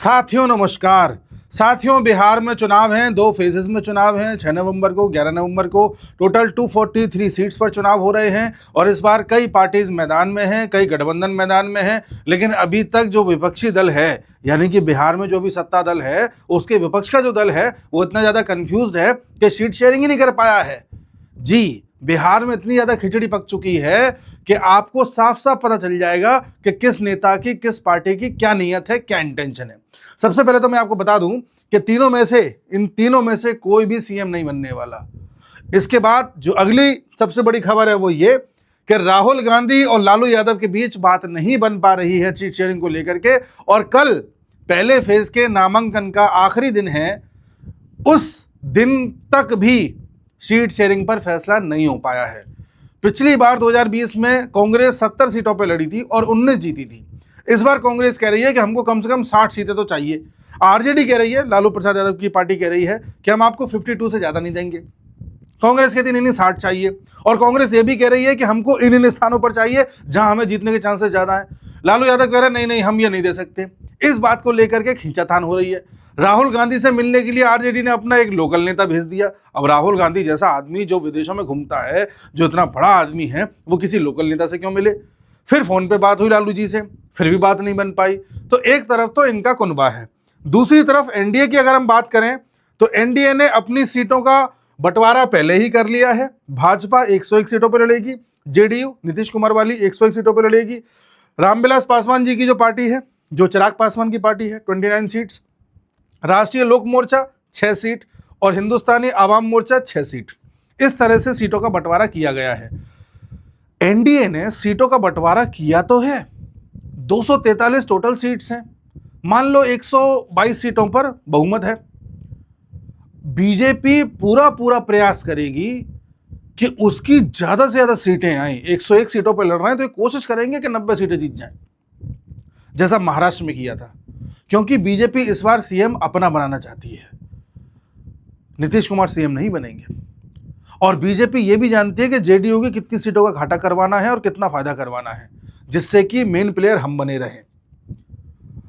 साथियों नमस्कार। साथियों, बिहार में चुनाव हैं, 2 फेजेस में चुनाव हैं। 6 नवंबर को, 11 नवंबर को टोटल 243 सीट्स पर चुनाव हो रहे हैं और इस बार कई पार्टीज मैदान में हैं, कई गठबंधन मैदान में हैं। लेकिन अभी तक जो विपक्षी दल है, यानी कि बिहार में जो भी सत्ता दल है, उसके विपक्ष का जो दल है वो इतना ज़्यादा कन्फ्यूज्ड है कि सीट शेयरिंग ही नहीं कर पाया है। जी, बिहार में इतनी ज़्यादा खिचड़ी पक चुकी है कि आपको साफ साफ पता चल जाएगा कि किस नेता की, किस पार्टी की क्या नीयत है, क्या इंटेंशन है। सबसे पहले तो मैं आपको बता दूं कि इन तीनों में से कोई भी सीएम नहीं बनने वाला। इसके बाद जो अगली सबसे बड़ी खबर है वो ये कि राहुल गांधी और लालू यादव के बीच बात नहीं बन पा रही है सीट शेयरिंग को लेकर के, और कल पहले फेज के नामांकन का आखिरी दिन है। उस दिन तक भी सीट शेयरिंग पर फैसला नहीं हो पाया है। पिछली बार 2020 में कांग्रेस 70 सीटों पर लड़ी थी और 19 जीती थी। इस बार कांग्रेस कह रही है कि हमको कम से कम 60 सीटें तो चाहिए। आरजेडी कह रही है, लालू प्रसाद यादव की पार्टी कह रही है कि हम आपको 52 से ज़्यादा नहीं देंगे। कांग्रेस कहती नहीं 60 चाहिए, और कांग्रेस ये भी कह रही है कि हमको इन स्थानों पर चाहिए जहां हमें जीतने के चांसेस ज़्यादा हैं। लालू यादव कह रहे हैं नहीं हम ये नहीं दे सकते। इस बात को लेकर के खींचातान हो रही है। राहुल गांधी से मिलने के लिए आरजेडी ने अपना एक लोकल नेता भेज दिया। अब राहुल गांधी जैसा आदमी जो विदेशों में घूमता है, जो इतना बड़ा आदमी है, वो किसी लोकल नेता से क्यों मिले? फिर फोन पे बात हुई लालू जी से, फिर भी बात नहीं बन पाई। तो एक तरफ तो इनका कुनबा है, दूसरी तरफ एनडीए की अगर हम बात करें तो एनडीए ने अपनी सीटों का बंटवारा पहले ही कर लिया है। भाजपा 101 सीटों पर लड़ेगी, जेडीयू नीतीश कुमार वाली 101 सीटों पर लड़ेगी। रामविलास पासवान जी की जो पार्टी है, जो चिराग पासवान की पार्टी है, 29 सीट्स। राष्ट्रीय लोक मोर्चा 6 सीट और हिंदुस्तानी आवाम मोर्चा 6 सीट। इस तरह से सीटों का बंटवारा किया गया है। एनडीए ने सीटों का बंटवारा किया तो है, 243 टोटल सीट्स हैं। मान लो 122 सीटों पर बहुमत है। बीजेपी पूरा प्रयास करेगी कि उसकी ज्यादा से ज्यादा सीटें आए। 101 सीटों पर लड़ रहे हैं तो कोशिश करेंगे कि 90 सीटें जीत जाएं, जैसा महाराष्ट्र में किया था। क्योंकि बीजेपी इस बार सीएम अपना बनाना चाहती है, नीतीश कुमार सीएम नहीं बनेंगे। और बीजेपी ये भी जानती है कि जेडीयू की कितनी सीटों का घाटा करवाना है और कितना फायदा करवाना है, जिससे कि मेन प्लेयर हम बने रहें।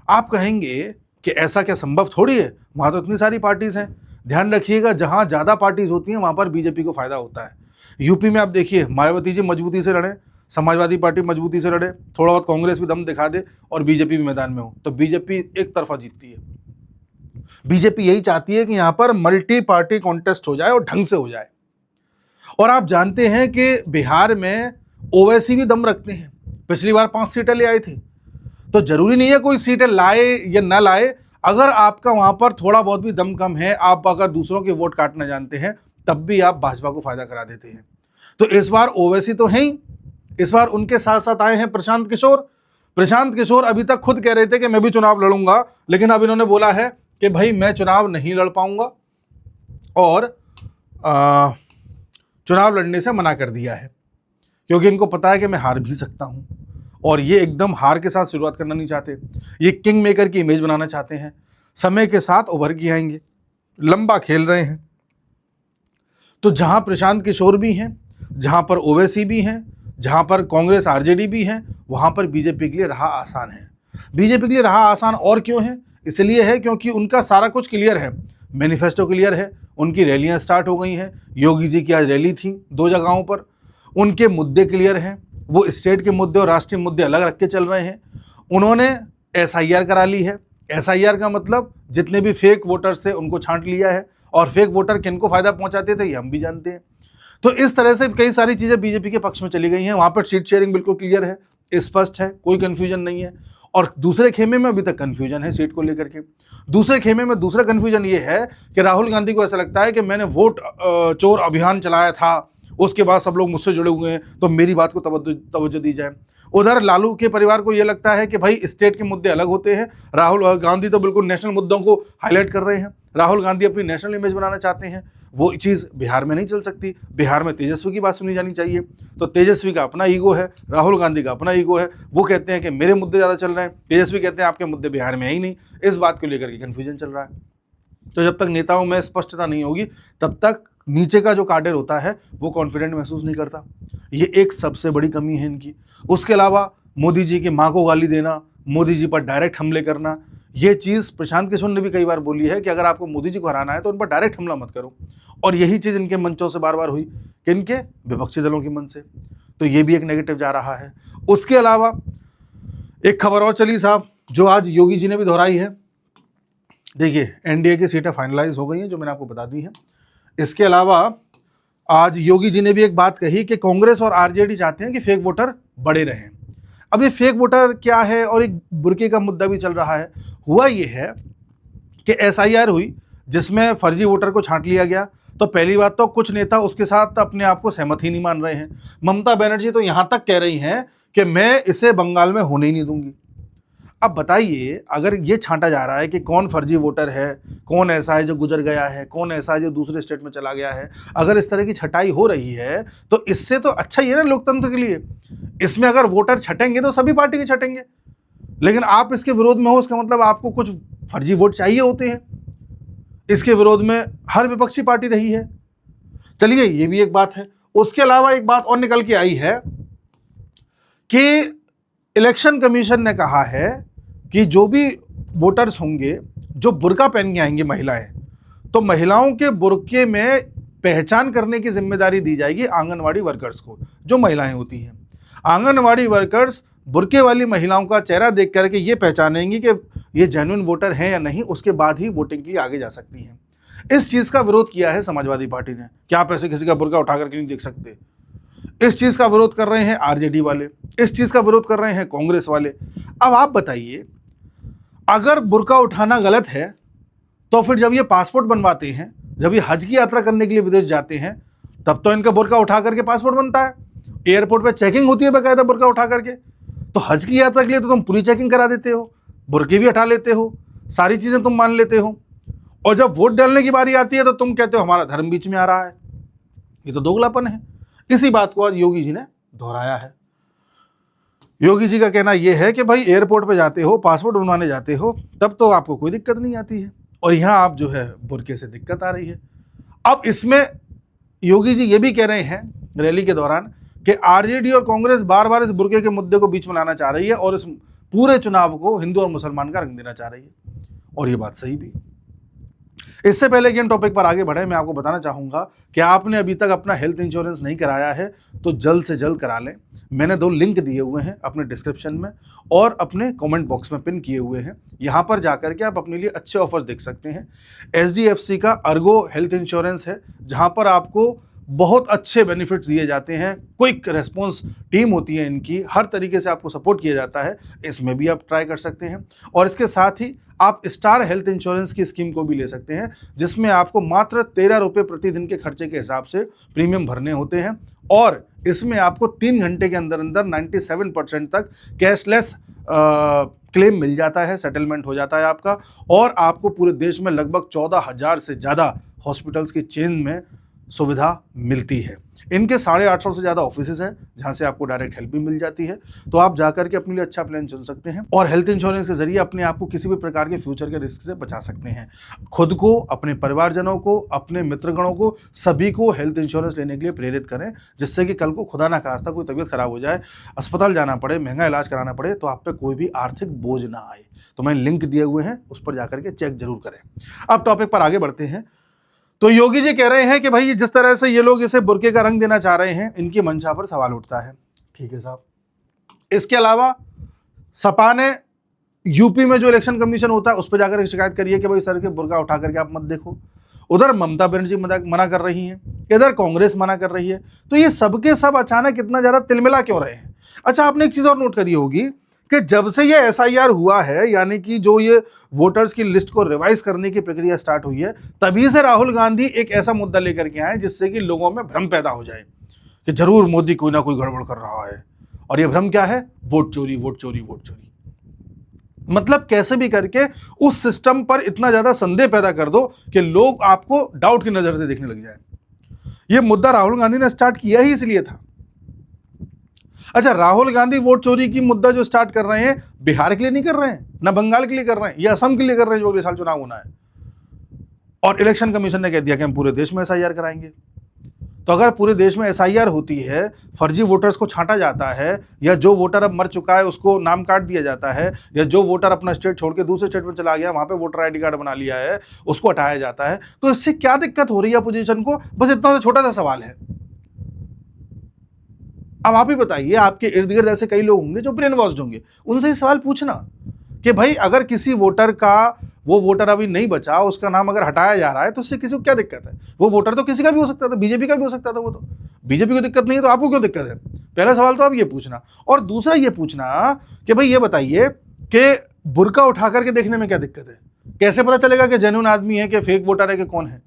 आप कहेंगे कि ऐसा क्या संभव थोड़ी है, वहां तो इतनी सारी पार्टीज हैं। ध्यान रखिएगा, जहां ज्यादा पार्टीज होती हैं वहां पर बीजेपी को फायदा होता है। यूपी में आप देखिए, मायावती जी मजबूती से लड़े, समाजवादी पार्टी मजबूती से लड़े, थोड़ा बहुत कांग्रेस भी दम दिखा दे और बीजेपी भी मैदान में हो, तो बीजेपी एक तरफा जीतती है। बीजेपी यही चाहती है कि यहां पर मल्टी पार्टी कॉन्टेस्ट हो जाए और ढंग से हो जाए। और आप जानते हैं कि बिहार में ओवैसी भी दम रखते हैं। पिछली बार 5 सीटें ले आए थे, तो जरूरी नहीं है कोई सीटें लाए या ना लाए। अगर आपका वहां पर थोड़ा बहुत भी दम कम है, आप अगर दूसरों के वोट काटना जानते हैं, तब भी आप भाजपा को फायदा करा देते हैं। तो इस बार ओवैसी तो है ही, इस बार उनके साथ साथ आए हैं प्रशांत किशोर। प्रशांत किशोर अभी तक खुद कह रहे थे कि मैं भी चुनाव लड़ूंगा, लेकिन अब इन्होंने बोला है कि भाई मैं चुनाव नहीं लड़ पाऊंगा और चुनाव लड़ने से मना कर दिया है, क्योंकि इनको पता है कि मैं हार भी सकता हूं। और ये एकदम हार के साथ शुरुआत करना नहीं चाहते, ये किंग मेकर की इमेज बनाना चाहते हैं। समय के साथ उभर के आएंगे, लंबा खेल रहे हैं। तो जहां प्रशांत किशोर भी हैं, जहां पर ओवैसी भी हैं, जहां पर कांग्रेस आरजेडी भी हैं, वहां पर बीजेपी के लिए राह आसान है। बीजेपी के लिए राह आसान और क्यों है? इसलिए है क्योंकि उनका सारा कुछ क्लियर है। मैनिफेस्टो क्लियर है, उनकी रैलियां स्टार्ट हो गई हैं। योगी जी की आज रैली थी 2 जगहों पर। उनके मुद्दे क्लियर हैं, वो स्टेट के मुद्दे और राष्ट्रीय मुद्दे अलग रख के चल रहे हैं। उन्होंने एसआईआर करा ली है। एसआईआर का मतलब जितने भी फेक वोटर्स थे उनको छांट लिया है, और फेक वोटर किनको फायदा पहुंचाते थे ये हम भी जानते हैं। तो इस तरह से कई सारी चीजें बीजेपी के पक्ष में चली गई हैं। वहां पर सीट शेयरिंग बिल्कुल क्लियर है, स्पष्ट है, कोई कंफ्यूजन नहीं है। और दूसरे खेमे में अभी तक कंफ्यूजन है सीट को लेकर के। दूसरे खेमे में दूसरा कंफ्यूजन ये है कि राहुल गांधी को ऐसा लगता है कि मैंने वोट चोर अभियान चलाया था, उसके बाद सब लोग मुझसे जुड़े हुए हैं, तो मेरी बात को तवज्जो दी जाए। उधर लालू के परिवार को यह लगता है कि भाई स्टेट के मुद्दे अलग होते हैं, राहुल गांधी तो बिल्कुल नेशनल मुद्दों को हाईलाइट कर रहे हैं। राहुल गांधी अपनी नेशनल इमेज बनाना चाहते हैं, वो चीज़ बिहार में नहीं चल सकती। बिहार में तेजस्वी की बात सुनी जानी चाहिए। तो तेजस्वी का अपना ईगो है, राहुल गांधी का अपना ईगो है। वो कहते हैं कि मेरे मुद्दे ज़्यादा चल रहे हैं, तेजस्वी कहते हैं आपके मुद्दे बिहार में है ही नहीं। इस बात को लेकर के कन्फ्यूजन चल रहा है। तो जब तक नेताओं में स्पष्टता नहीं होगी, तब तक नीचे का जो काडर होता है वो कॉन्फिडेंट महसूस नहीं करता। ये एक सबसे बड़ी कमी है इनकी। उसके अलावा मोदी जी की माँ को गाली देना, मोदी जी पर डायरेक्ट हमले करना, ये चीज़ प्रशांत किशोर ने भी कई बार बोली है कि अगर आपको मोदी जी को हराना है तो उन पर डायरेक्ट हमला मत करो, और यही चीज़ इनके मंचों से बार बार हुई कि इनके विपक्षी दलों के मन से, तो ये भी एक नेगेटिव जा रहा है। उसके अलावा एक खबर और चली साहब, जो आज योगी जी ने भी दोहराई है। देखिए, एनडीए की सीटें फाइनलाइज हो गई हैं, जो मैंने आपको बता दी है। इसके अलावा आज योगी जी ने भी एक बात कही कि कांग्रेस और आरजेडी चाहते हैं कि फेक वोटर बढ़े रहें। अब ये फेक वोटर क्या है, और एक बुर्के का मुद्दा भी चल रहा है। हुआ ये है कि एसआईआर हुई जिसमें फर्जी वोटर को छांट लिया गया, तो पहली बात तो कुछ नेता उसके साथ अपने आप को सहमत ही नहीं मान रहे हैं। ममता बनर्जी तो यहां तक कह रही हैं कि मैं इसे बंगाल में होने ही नहीं दूंगी। अब बताइए, अगर ये छांटा जा रहा है कि कौन फर्जी वोटर है, कौन ऐसा है जो गुजर गया है, कौन ऐसा है जो दूसरे स्टेट में चला गया है, अगर इस तरह की छटाई हो रही है तो इससे तो अच्छा ही है ना लोकतंत्र के लिए। इसमें अगर वोटर छटेंगे तो सभी पार्टी के छटेंगे, लेकिन आप इसके विरोध में हो, इसका मतलब आपको कुछ फर्जी वोट चाहिए होते हैं। इसके विरोध में हर विपक्षी पार्टी रही है। चलिए, ये भी एक बात है। उसके अलावा एक बात और निकल के आई है कि इलेक्शन कमीशन ने कहा है कि जो भी वोटर्स होंगे जो बुर्का पहन के आएंगे महिलाएं, तो महिलाओं के बुर्के में पहचान करने की जिम्मेदारी दी जाएगी आंगनवाड़ी वर्कर्स को, जो महिलाएं होती हैं। आंगनवाड़ी वर्कर्स बुर्के वाली महिलाओं का चेहरा देख करके ये पहचानेंगी कि ये जेन्युइन वोटर हैं या नहीं, उसके बाद ही वोटिंग के लिए आगे जा सकती हैं। इस चीज़ का विरोध किया है समाजवादी पार्टी ने कि आप ऐसे किसी का बुर्का उठा करके नहीं देख सकते। इस चीज़ का विरोध कर रहे हैं आरजेडी वाले, इस चीज़ का विरोध कर रहे हैं कांग्रेस वाले। अब आप बताइए, अगर बुर्का उठाना गलत है तो फिर जब ये पासपोर्ट बनवाते हैं, जब ये हज की यात्रा करने के लिए विदेश जाते हैं, तब तो इनका बुर्का उठा करके पासपोर्ट बनता है। एयरपोर्ट पे चेकिंग होती है बाकायदा बुर्का उठा करके। तो हज की यात्रा के लिए तो तुम पूरी चेकिंग करा देते हो, बुर्के भी हटा लेते हो, सारी चीज़ें तुम मान लेते हो, और जब वोट डालने की बारी आती है तो तुम कहते हो हमारा धर्म बीच में आ रहा है। ये तो दोगलापन है। इसी बात को आज योगी जी ने दोहराया है। योगी जी का कहना यह है कि भाई एयरपोर्ट पे जाते हो, पासपोर्ट बनवाने जाते हो, तब तो आपको कोई दिक्कत नहीं आती है, और यहां आप जो है बुर्के से दिक्कत आ रही है। अब इसमें योगी जी ये भी कह रहे हैं रैली के दौरान कि आरजेडी और कांग्रेस बार बार इस बुर्के के मुद्दे को बीच में लाना चाह रही है और इस पूरे चुनाव को हिंदू और मुसलमान का रंग देना चाह रही है, और ये बात सही भी। इससे पहले कि इन टॉपिक पर आगे बढ़े, मैं आपको बताना चाहूँगा कि आपने अभी तक अपना हेल्थ इंश्योरेंस नहीं कराया है तो जल्द से जल्द करा लें। मैंने 2 लिंक दिए हुए हैं अपने डिस्क्रिप्शन में और अपने कमेंट बॉक्स में पिन किए हुए हैं। यहाँ पर जाकर के आप अपने लिए अच्छे ऑफर्स देख सकते हैं। HDFC का अर्गो हेल्थ इंश्योरेंस है, जहाँ पर आपको बहुत अच्छे बेनिफिट्स दिए जाते हैं। क्विक रेस्पॉन्स टीम होती है इनकी, हर तरीके से आपको सपोर्ट किया जाता है। इसमें भी आप ट्राई कर सकते हैं, और इसके साथ ही आप स्टार हेल्थ इंश्योरेंस की स्कीम को भी ले सकते हैं, जिसमें आपको मात्र 13 रुपये प्रतिदिन के खर्चे के हिसाब से प्रीमियम भरने होते हैं, और इसमें आपको 3 घंटे के अंदर अंदर 97% तक कैशलेस क्लेम मिल जाता है, सेटलमेंट हो जाता है आपका, और आपको पूरे देश में लगभग 14,000 से ज़्यादा हॉस्पिटल्स की चेन में सुविधा मिलती है। इनके 850 से ज़्यादा ऑफिसेज हैं जहां से आपको डायरेक्ट हेल्प भी मिल जाती है। तो आप जाकर के अपने लिए अच्छा प्लान चुन सकते हैं और हेल्थ इंश्योरेंस के जरिए अपने आप को किसी भी प्रकार के फ्यूचर के रिस्क से बचा सकते हैं। खुद को, अपने परिवारजनों को, अपने मित्रगणों को, सभी को हेल्थ इंश्योरेंस लेने के लिए प्रेरित करें, जिससे कि कल को खुदा ना खास्ता कोई तबीयत खराब हो जाए, अस्पताल जाना पड़े, महंगा इलाज कराना पड़े, तो आप पे कोई भी आर्थिक बोझ ना आए। तो मैंने लिंक दिए हुए हैं, उस पर जाकर के चेक जरूर करें। अब टॉपिक पर आगे बढ़ते हैं। तो योगी जी कह रहे हैं कि भाई जिस तरह से ये लोग इसे बुर्के का रंग देना चाह रहे हैं, इनकी मंशा पर सवाल उठता है। ठीक है साहब। इसके अलावा सपा ने यूपी में जो इलेक्शन कमीशन होता है उस पर जाकर शिकायत करिए कि भाई सर के बुर्का उठा करके आप मत देखो। उधर ममता बनर्जी मना कर रही हैं, इधर कांग्रेस मना कर रही है। तो ये सबके सब अचानक इतना ज्यादा तिलमिला क्यों रहे हैं? अच्छा, आपने एक चीज और नोट करी होगी कि जब से ये SIR हुआ है, यानी कि जो ये वोटर्स की लिस्ट को रिवाइज करने की प्रक्रिया स्टार्ट हुई है, तभी से राहुल गांधी एक ऐसा मुद्दा लेकर के आए जिससे कि लोगों में भ्रम पैदा हो जाए कि जरूर मोदी कोई ना कोई गड़बड़ कर रहा है। और ये भ्रम क्या है? वोट चोरी, वोट चोरी, वोट चोरी। मतलब कैसे भी करके उस सिस्टम पर इतना ज्यादा संदेह पैदा कर दो कि लोग आपको डाउट की नजर से देखने लग जाए। ये मुद्दा राहुल गांधी ने स्टार्ट किया ही इसलिए था। अच्छा, राहुल गांधी वोट चोरी की मुद्दा जो स्टार्ट कर रहे हैं, बिहार के लिए नहीं कर रहे हैं, ना बंगाल के लिए कर रहे हैं, या असम के लिए कर रहे हैं जो अगले साल चुनाव होना है। और इलेक्शन कमीशन ने कह दिया कि हम पूरे देश में SIR कराएंगे। तो अगर पूरे देश में एसआईआर होती है, फर्जी वोटर्स को छांटा जाता है, या जो वोटर अब मर चुका है उसको नाम काट दिया जाता है, या जो वोटर अपना स्टेट छोड़ के दूसरे स्टेट में चला गया, वहां पे वोटर आईडी कार्ड बना लिया है, उसको हटाया जाता है, तो इससे क्या दिक्कत हो रही है अपोजिशन को? बस इतना सा छोटा सा सवाल है। अब आप ही बताइए, आपके इर्द गिर्द ऐसे कई लोग होंगे जो ब्रेन वॉश्ड होंगे, उनसे सवाल पूछना कि भाई अगर किसी वोटर का, वो वोटर अभी नहीं बचा, उसका नाम अगर हटाया जा रहा है तो उससे किसी को क्या दिक्कत है? वो वोटर तो किसी का भी हो सकता था, बीजेपी का भी हो सकता था, वो तो बीजेपी को दिक्कत नहीं है तो आपको क्यों दिक्कत है? पहला सवाल तो आप ये पूछना। और दूसरा ये पूछना कि भाई ये बताइए कि बुर्का उठा करके देखने में क्या दिक्कत है? कैसे पता चलेगा कि जेन्युइन आदमी है कि फेक वोटर है कि कौन है?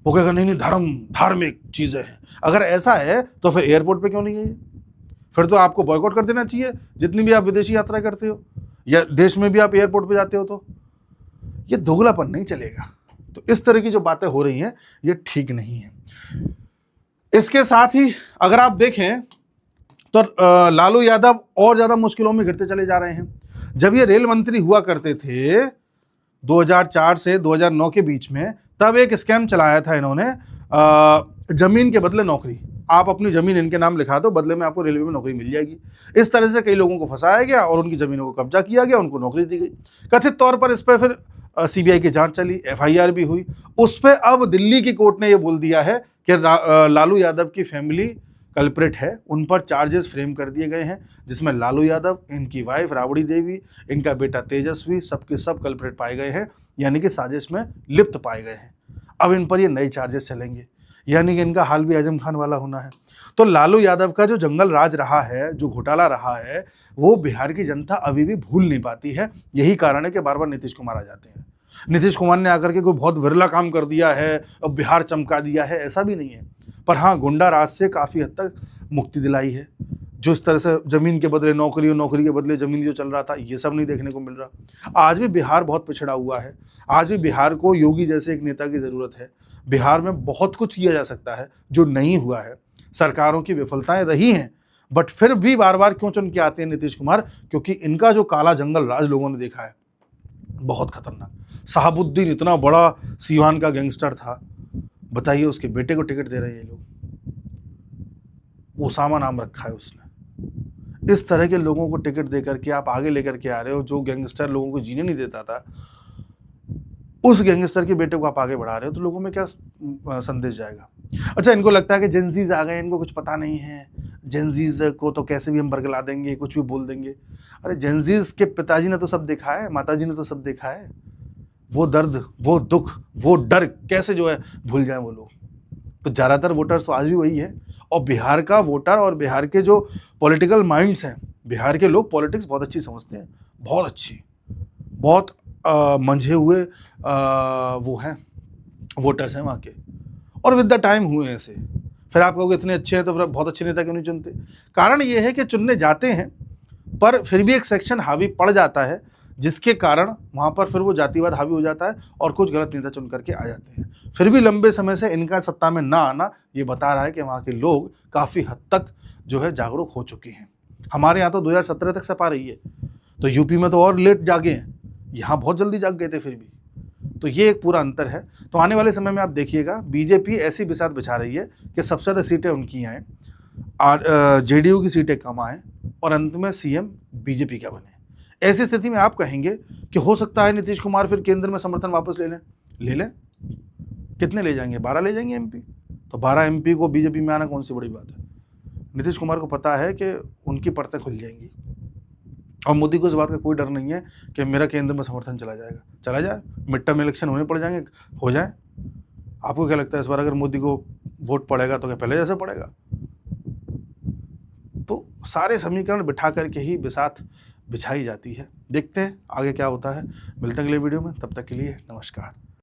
वो कहेगा नहीं धार्मिक चीजें हैं। अगर ऐसा है तो फिर एयरपोर्ट पे क्यों नहीं है? फिर तो आपको बॉयकॉट कर देना चाहिए, जितनी भी आप विदेशी यात्रा करते हो या देश में भी आप एयरपोर्ट पे जाते हो। तो ये दोगलापन नहीं चलेगा। तो इस तरह की जो बातें हो रही हैं ये ठीक नहीं है। इसके साथ ही अगर आप देखें तो लालू यादव और ज्यादा मुश्किलों में घिरते चले जा रहे हैं। जब ये रेल मंत्री हुआ करते थे 2004 से 2009 के बीच में, तब एक स्कैम चलाया था इन्होंने, जमीन के बदले नौकरी। आप अपनी जमीन इनके नाम लिखा दो, बदले में आपको रेलवे में नौकरी मिल जाएगी। इस तरह से कई लोगों को फंसाया गया और उनकी जमीनों को कब्जा किया गया, उनको नौकरी दी गई। कथित तौर पर इस पर फिर सीबीआई की जांच चली, एफआईआर भी हुई। उस पर अब दिल्ली की कोर्ट ने यह बोल दिया है कि लालू यादव की फैमिली कल्प्रिट है, उन पर चार्जेस फ्रेम कर दिए गए हैं, जिसमें लालू यादव, इनकी वाइफ राबड़ी देवी, इनका बेटा तेजस्वी, सबके सब कल्प्रिट पाए गए हैं, यानी कि साजिश में लिप्त पाए गए हैं। अब इन पर ये नए चार्जेस चलेंगे, यानी कि इनका हाल भी आजम खान वाला होना है। तो लालू यादव का जो जंगल राज रहा है, जो घोटाला रहा है, वो बिहार की जनता अभी भी भूल नहीं पाती है। यही कारण है कि बार बार नीतीश कुमार आ जाते हैं। नीतीश कुमार ने आकर के कोई बहुत विरला काम कर दिया है और बिहार चमका दिया है, ऐसा भी नहीं है। पर हाँ, गुंडा राज से काफ़ी हद तक मुक्ति दिलाई है। जो इस तरह से जमीन के बदले नौकरी और नौकरी के बदले जमीन जो चल रहा था, ये सब नहीं देखने को मिल रहा। आज भी बिहार बहुत पिछड़ा हुआ है। आज भी बिहार को योगी जैसे एक नेता की ज़रूरत है। बिहार में बहुत कुछ किया जा सकता है जो नहीं हुआ है। सरकारों की विफलताएं रही हैं, बट फिर भी बार बार क्यों चुन के आते हैं नीतीश कुमार? क्योंकि इनका जो काला जंगल राज लोगों ने देखा है, बहुत खतरनाक। शहाबुद्दीन इतना बड़ा सीवान का गैंगस्टर था, बताइए उसके बेटे को टिकट दे रहे हैं ये लोग। ओसामा नाम रखा है उसने। इस तरह के लोगों को टिकट देकर के आप आगे लेकर के आ रहे हो। जो गैंगस्टर लोगों को जीने नहीं देता था, उस गैंगस्टर के बेटे को आप आगे बढ़ा रहे हो, तो लोगों में क्या संदेश जाएगा? अच्छा, इनको लगता है कि जेनजीज आ गए, इनको कुछ पता नहीं है, जेनजीज को तो कैसे भी हम बरगला देंगे, कुछ भी बोल देंगे। अरे जेनजीज के पिताजी ने तो सब देखा है, माताजी ने तो सब देखा है। वो दर्द, वो दुख, वो डर कैसे जो है भूल जाए वो लोग। तो ज़्यादातर वोटर्स तो आज भी वही है। और बिहार का वोटर और बिहार के जो पॉलिटिकल माइंड्स हैं, बिहार के लोग पॉलिटिक्स बहुत अच्छी समझते हैं, बहुत अच्छी, बहुत मंझे हुए वो हैं, वोटर्स हैं वहाँ के। और विद द टाइम हुए ऐसे। फिर आप कहोगे इतने अच्छे हैं तो फिर बहुत अच्छे नेता क्यों नहीं चुनते? कारण ये है कि चुनने जाते हैं पर फिर भी एक सेक्शन हावी पड़ जाता है, जिसके कारण वहाँ पर फिर वो जातिवाद हावी हो जाता है और कुछ गलत नेता चुन करके आ जाते हैं। फिर भी लंबे समय से इनका सत्ता में ना आना ये बता रहा है कि वहाँ के लोग काफ़ी हद तक जो है जागरूक हो चुके हैं। हमारे यहाँ तो 2017 तक सपा रही है, तो यूपी में तो और लेट जागे हैं, यहाँ बहुत जल्दी जाग गए थे फिर भी। तो ये एक पूरा अंतर है। तो आने वाले समय में आप देखिएगा बीजेपी ऐसी बिसात बिछा रही है कि सबसे ज़्यादा सीटें उनकी आएँ और जेडीयू की सीटें कम आएँ और अंत में सीएम बीजेपी का बने। ऐसी स्थिति में आप कहेंगे कि हो सकता है नीतीश कुमार फिर केंद्र में समर्थन वापस ले लें। कितने ले जाएंगे? 12 ले जाएंगे एमपी। तो 12 एमपी को बीजेपी में आना कौन सी बड़ी बात है? नीतीश कुमार को पता है कि उनकी परतें खुल जाएंगी और मोदी को इस बात का कोई डर नहीं है कि मेरा केंद्र में समर्थन चला जाएगा। चला जाए, मिड टर्म इलेक्शन होने पड़ जाएंगे, हो जाए। आपको क्या लगता है इस बार अगर मोदी को वोट पड़ेगा तो क्या पहले जैसे पड़ेगा? तो सारे समीकरण बिठा करके ही बिसात बिछाई जाती है। देखते हैं आगे क्या होता है। मिलते हैं अगले वीडियो में, तब तक के लिए नमस्कार।